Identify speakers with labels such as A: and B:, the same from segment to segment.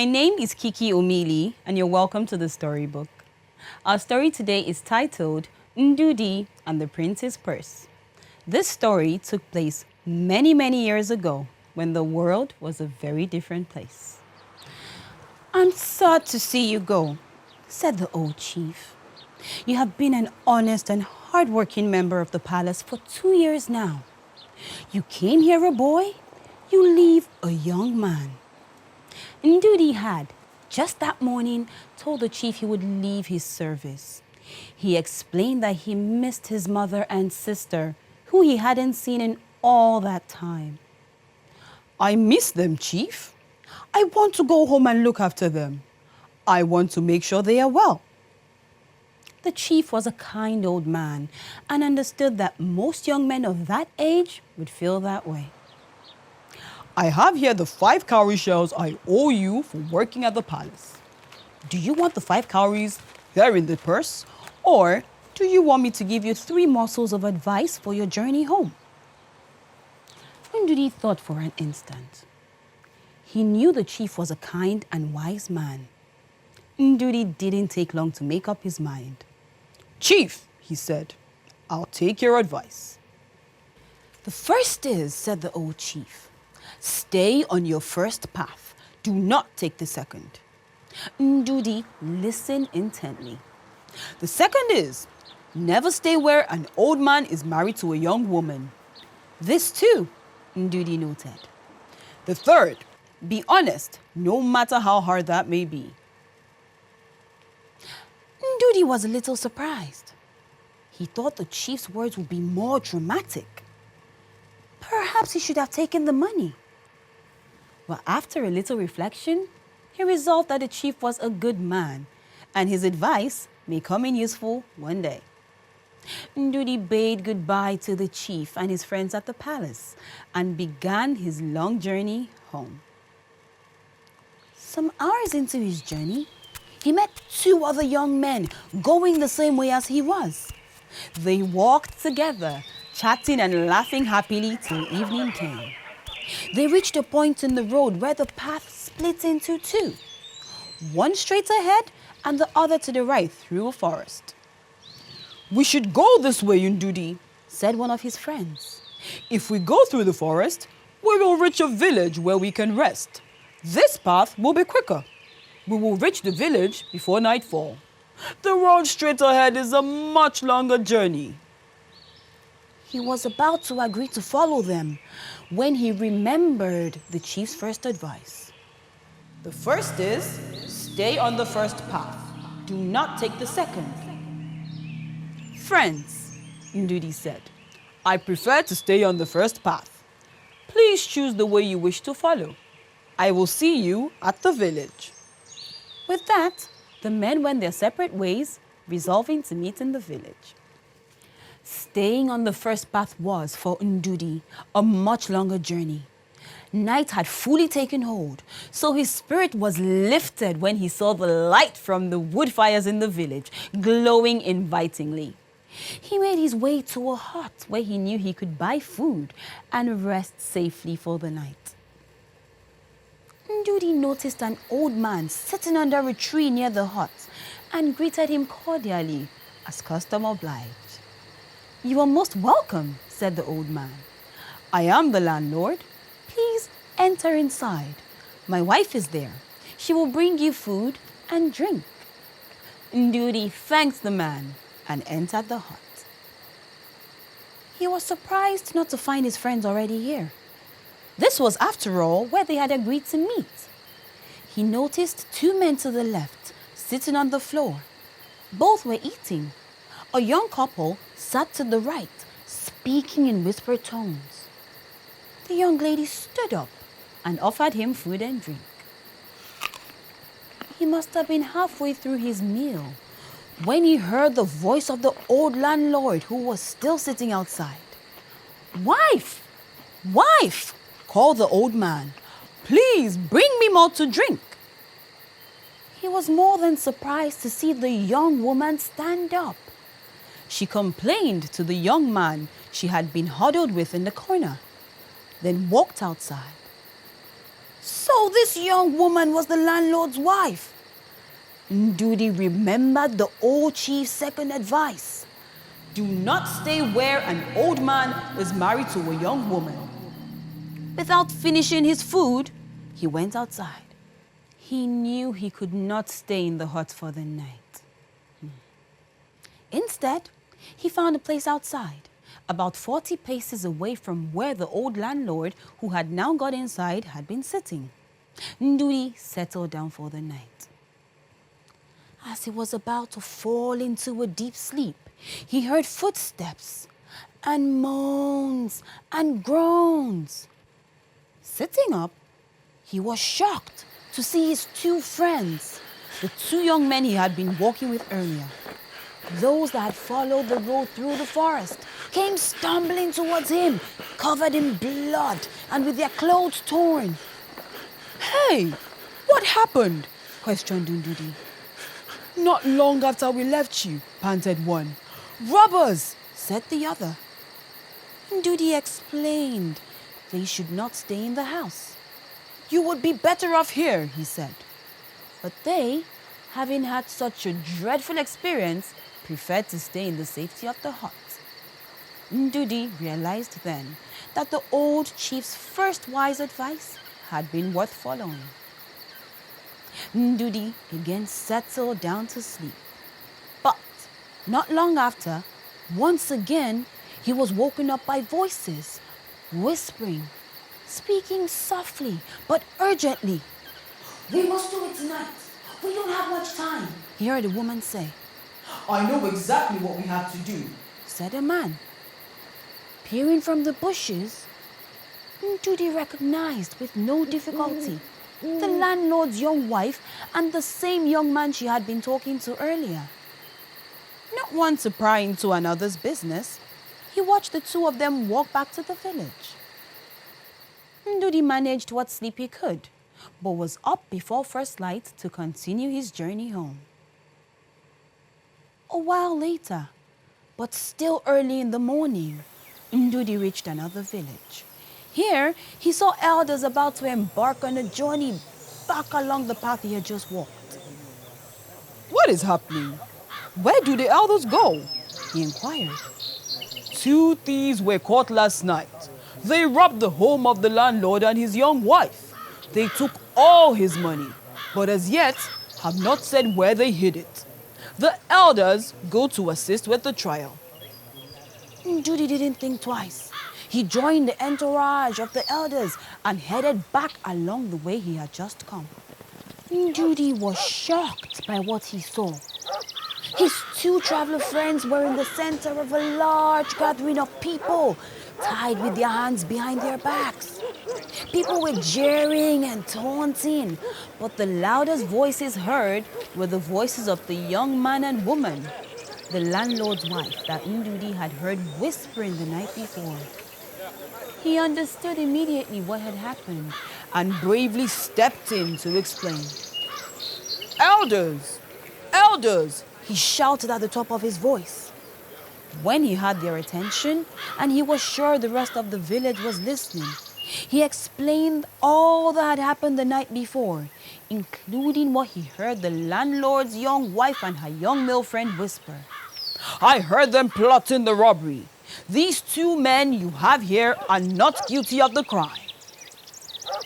A: My name is Kiki Omili, and you're welcome to the storybook. Our story today is titled Ndudi and the Prince's Purse. This story took place many, many years ago when the world was a very different place. "I'm sad to see you go," said the old chief. "You have been an honest and hardworking member of the palace for 2 years now. You came here a boy, you leave a young man." Ndudi had, just that morning, told the chief he would leave his service. He explained that he missed his mother and sister, who he hadn't seen in all that time. "I miss them, chief. I want to go home and look after them. I want to make sure they are well." The chief was a kind old man and understood that most young men of that age would feel that way. "I have here the 5 cowrie shells I owe you for working at the palace. Do you want the 5 cowries there in the purse, or do you want me to give you 3 morsels of advice for your journey home?" Ndudi thought for an instant. He knew the chief was a kind and wise man. Ndudi didn't take long to make up his mind. "Chief," he said, "I'll take your advice." "The first is," said the old chief, "stay on your first path. Do not take the second." Ndudi listened intently. "The second is, never stay where an old man is married to a young woman." This too, Ndudi noted. "The third, be honest, no matter how hard that may be." Ndudi was a little surprised. He thought the chief's words would be more dramatic. Perhaps he should have taken the money. But after a little reflection, he resolved that the chief was a good man, and his advice may come in useful one day. Ndudi bade goodbye to the chief and his friends at the palace and began his long journey home. Some hours into his journey, he met 2 other young men going the same way as he was. They walked together, chatting and laughing happily till evening came. They reached a point in the road where the path split into 2, one straight ahead and the other to the right through a forest. "We should go this way, Ndudi," said one of his friends. "If we go through the forest, we will reach a village where we can rest. This path will be quicker. We will reach the village before nightfall. The road straight ahead is a much longer journey." He was about to agree to follow them when he remembered the chief's first advice. "The first is, stay on the first path. Do not take the second." "Friends," Ndudi said, "I prefer to stay on the first path. Please choose the way you wish to follow. I will see you at the village." With that, the men went their separate ways, resolving to meet in the village. Staying on the first path was, for Ndudi, a much longer journey. Night had fully taken hold, so his spirit was lifted when he saw the light from the wood fires in the village, glowing invitingly. He made his way to a hut where he knew he could buy food and rest safely for the night. Ndudi noticed an old man sitting under a tree near the hut and greeted him cordially, as custom obliged. "You are most welcome," said the old man. "I am the landlord. Please enter inside. My wife is there. She will bring you food and drink." Ndudi thanked the man and entered the hut. He was surprised not to find his friends already here. This was, after all, where they had agreed to meet. He noticed 2 men to the left, sitting on the floor. Both were eating. A young couple sat to the right, speaking in whispered tones. The young lady stood up and offered him food and drink. He must have been halfway through his meal when he heard the voice of the old landlord, who was still sitting outside. "Wife! Wife!" called the old man. "Please bring me more to drink." He was more than surprised to see the young woman stand up. She complained to the young man she had been huddled with in the corner, then walked outside. So this young woman was the landlord's wife. Ndudi remembered the old chief's second advice. Do not stay where an old man is married to a young woman. Without finishing his food, he went outside. He knew he could not stay in the hut for the night. Instead, he found a place outside, about 40 paces away from where the old landlord, who had now got inside, had been sitting. Ndudi settled down for the night. As he was about to fall into a deep sleep, he heard footsteps and moans and groans. Sitting up, he was shocked to see his two friends, the two young men he had been walking with earlier. Those that had followed the road through the forest came stumbling towards him, covered in blood and with their clothes torn. "Hey, what happened?" questioned Ndudi. "Not long after we left you," panted one. "Robbers," said the other. Ndudi explained they should not stay in the house. "You would be better off here," he said. But they, having had such a dreadful experience, preferred to stay in the safety of the hut. Ndudi realized then that the old chief's first wise advice had been worth following. Ndudi again settled down to sleep. But not long after, once again, he was woken up by voices, whispering, speaking softly but urgently. "We must do it tonight. We don't have much time," he heard a woman say. "I know exactly what we have to do," said a man. Peering from the bushes, Ndudi recognized with no difficulty the landlord's young wife and the same young man she had been talking to earlier. Not one to pry into another's business, he watched the two of them walk back to the village. Ndudi managed what sleep he could, but was up before first light to continue his journey home. A while later, but still early in the morning, Ndudi reached another village. Here, he saw elders about to embark on a journey back along the path he had just walked. "What is happening? Where do the elders go?" he inquired. "Two thieves were caught last night. They robbed the home of the landlord and his young wife. They took all his money, but as yet have not said where they hid it. The elders go to assist with the trial." Ndudi didn't think twice. He joined the entourage of the elders and headed back along the way he had just come. Ndudi was shocked by what he saw. His two traveler friends were in the center of a large gathering of people, tied with their hands behind their backs. People were jeering and taunting, but the loudest voices heard were the voices of the young man and woman, the landlord's wife that Ndudi had heard whispering the night before. He understood immediately what had happened and bravely stepped in to explain. "Elders! Elders!" he shouted at the top of his voice. When he had their attention and he was sure the rest of the village was listening, he explained all that had happened the night before, including what he heard the landlord's young wife and her young male friend whisper. "I heard them plotting the robbery. These two men you have here are not guilty of the crime."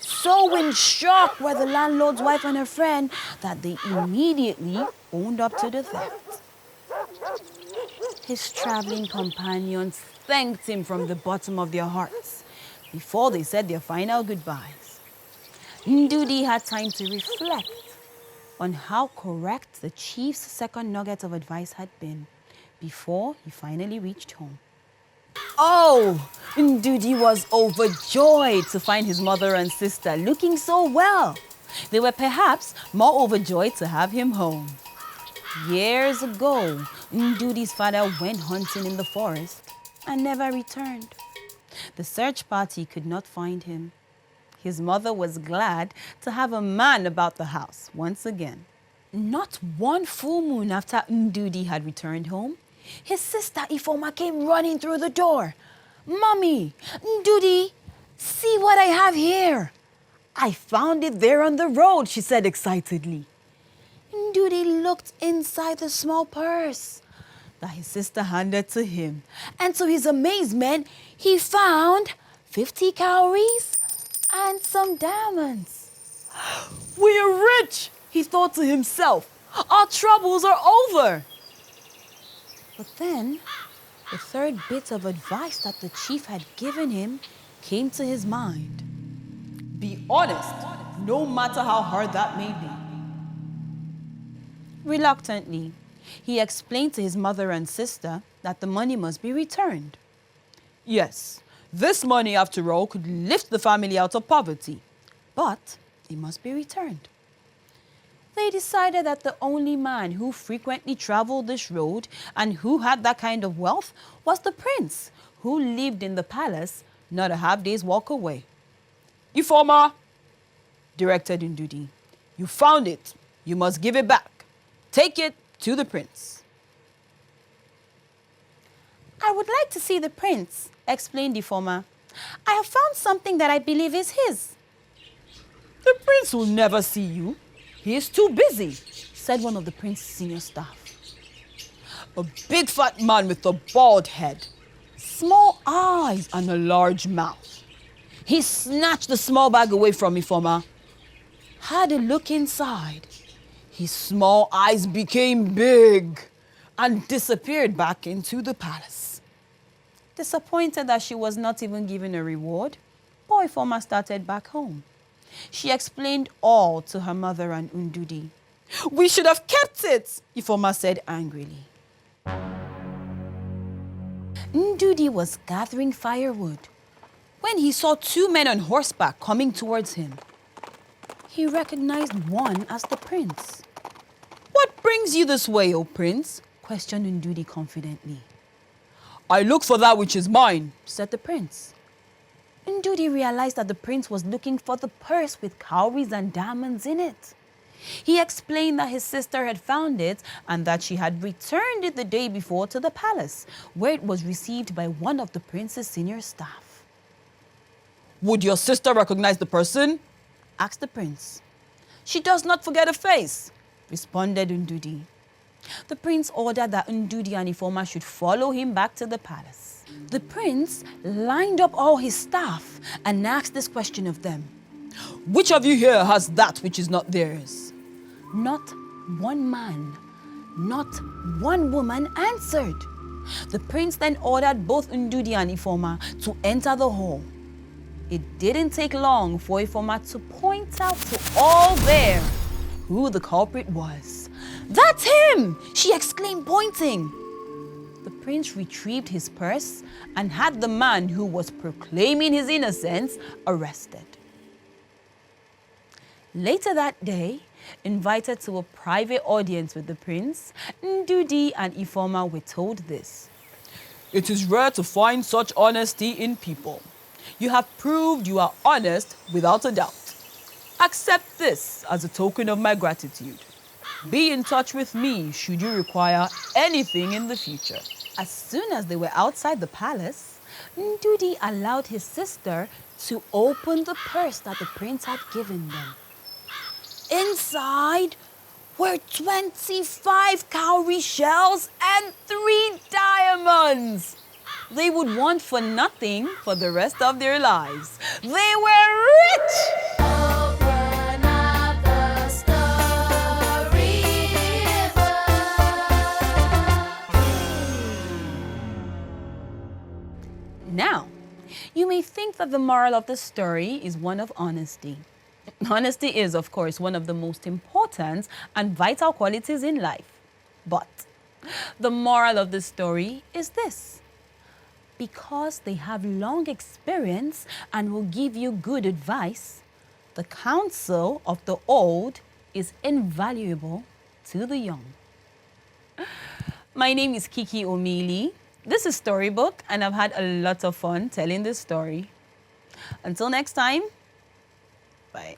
A: So in shock were the landlord's wife and her friend that they immediately owned up to the theft. His traveling companions thanked him from the bottom of their hearts before they said their final goodbyes. Ndudi had time to reflect on how correct the chief's second nugget of advice had been before he finally reached home. Oh, Ndudi was overjoyed to find his mother and sister looking so well. They were perhaps more overjoyed to have him home. Years ago, Ndudi's father went hunting in the forest and never returned. The search party could not find him. His mother was glad to have a man about the house once again. Not one full moon after Ndudi had returned home, his sister Ifoma came running through the door. "Mommy, Ndudi, see what I have here." I found it there on the road, she said excitedly. Ndudi looked inside the small purse that his sister handed to him. And to his amazement, he found 50 cowries and some diamonds. We're rich, he thought to himself. Our troubles are over. But then, the third bit of advice that the chief had given him came to his mind. Be honest, no matter how hard that may be. Reluctantly, he explained to his mother and sister that the money must be returned. Yes, this money, after all, could lift the family out of poverty, but it must be returned. They decided that the only man who frequently traveled this road and who had that kind of wealth was the prince, who lived in the palace not a half-day's walk away. Ifoma, directed Ndudi, you found it. You must give it back. Take it to the prince. I would like to see the prince, explained Ifoma. I have found something that I believe is his. The prince will never see you. He is too busy, said one of the prince's senior staff. A big fat man with a bald head, small eyes and a large mouth. He snatched the small bag away from Ifoma, had a look inside. His small eyes became big and disappeared back into the palace. Disappointed that she was not even given a reward, poor Ifoma started back home. She explained all to her mother and Ndudi. We should have kept it, Ifoma said angrily. Ndudi was gathering firewood when he saw two men on horseback coming towards him. He recognized one as the prince. What brings you this way, O prince? Questioned Ndudi confidently. I look for that which is mine, said the prince. Ndudi realized that the prince was looking for the purse with cowries and diamonds in it. He explained that his sister had found it and that she had returned it the day before to the palace, where it was received by one of the prince's senior staff. Would your sister recognize the person? Asked the prince. She does not forget a face, responded Ndudi. The prince ordered that Ndudi and Ifoma should follow him back to the palace. The prince lined up all his staff and asked this question of them. Which of you here has that which is not theirs? Not one man, not one woman answered. The prince then ordered both Ndudi and Ifoma to enter the hall. It didn't take long for Ifoma to point out to all there who the culprit was. That's him! She exclaimed, pointing. The prince retrieved his purse and had the man who was proclaiming his innocence arrested. Later that day, invited to a private audience with the prince, Ndudi and Ifoma were told this. It is rare to find such honesty in people. You have proved you are honest without a doubt. Accept this as a token of my gratitude. Be in touch with me should you require anything in the future. As soon as they were outside the palace, Ndudi allowed his sister to open the purse that the prince had given them. Inside were 25 cowrie shells and 3 diamonds. They would want for nothing for the rest of their lives. They were rich! Now, you may think that the moral of the story is one of honesty. Honesty is, of course, one of the most important and vital qualities in life. But the moral of the story is this. Because they have long experience and will give you good advice, the counsel of the old is invaluable to the young. My name is Kiki Omili. This is Storybook, and I've had a lot of fun telling this story. Until next time, bye.